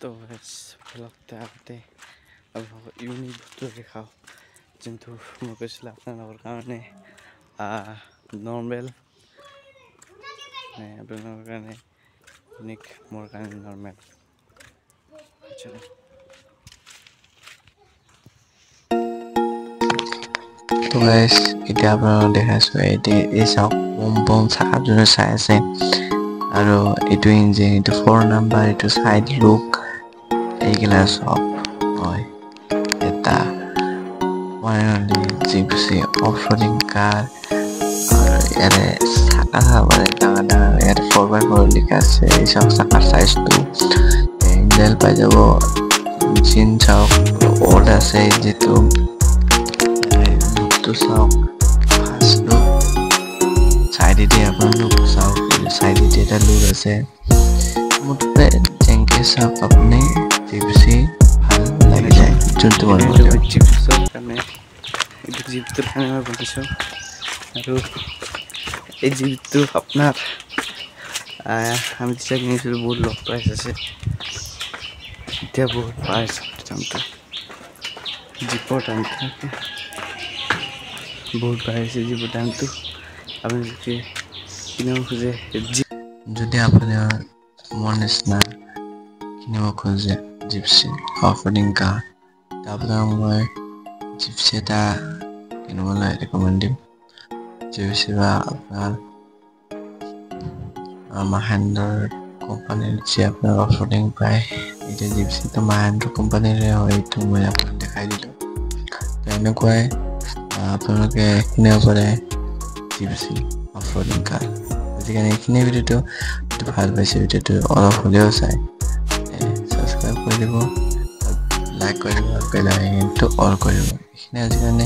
तो लगता है अब यूनिक बस्तु देखाओ जिंतु मैं कैसे आपनर कारणे नर्मेल आपनर कारणे यूनिक मोर कारणे नर्मेल तो गाइस इटा आपनर देखाइছো এই সব বম চাকা জনে চাই আছে আৰু এটো ইঞ্জিন এটো 4 নাম্বাৰ এটো সাইড লুক এইগিলা সব হয় এটা ওয়ানলি জিপসি অফরোডিং কার আর এরে চাকা মানে ডাঙা এর 4x4 লিখা আছে এই সব চাকাৰ সাইজটো এঙ্গেল পাই যাব জিন চাওক ওল্ড আছে যেটো লুকটো চাওক ফার্স্ট লুক সাইডে আপনার লুক চাওক সাইডে এটা লুক আছে মুঠতে যেনকে চাওক আপনি জিপসি ভাল লাগি যায় যোনটো মানে জিপসৰ কাৰণে এই জিপটোৰ কাৰণে মই বনাইছো আৰু এই জিপটো আপোনাৰ আমি যেতিয়া কিনিছিলোঁ বহুত ল' প্ৰাইচ আছে এতিয়া বহুত প্ৰাইচ দামটো জিপৰ দামটো বহুত বাঢ়িছে জিপৰ দামটো আপুনি যদি কিনিব খোজে যদি আপোনাৰ মন নিচিনা কিনিব খোজে জিপসি অফৰোডিং কাৰ আপোনাক মই জিপসি এটা কিনিবলৈ ৰেকমেণ্ড দিম জিপসি বা আপোনাৰ মাহেন্দ্ৰৰ কোম্পানীৰ যে আপোনাৰ অফৰোডিং পায় এতিয়া জিপসিটো মাহেন্দ্ৰ কোম্পানীৰে হয় এইটো মই আপোনাক দেখাই দিলোঁ তেনেকুৱাই আপোনালোকে কিনিব পাৰে জিপসি অফৰোডিং কাৰ আজিকালি এইখিনি ভিডিঅ'টো ভাল পাইছে ভিডিঅ'টো অলপ হ'লেও চাই সাবস্ক্রাইব করে দিব লাইক করে দিব বেল আইকনটো অল করে দিব এখানে আজিকালি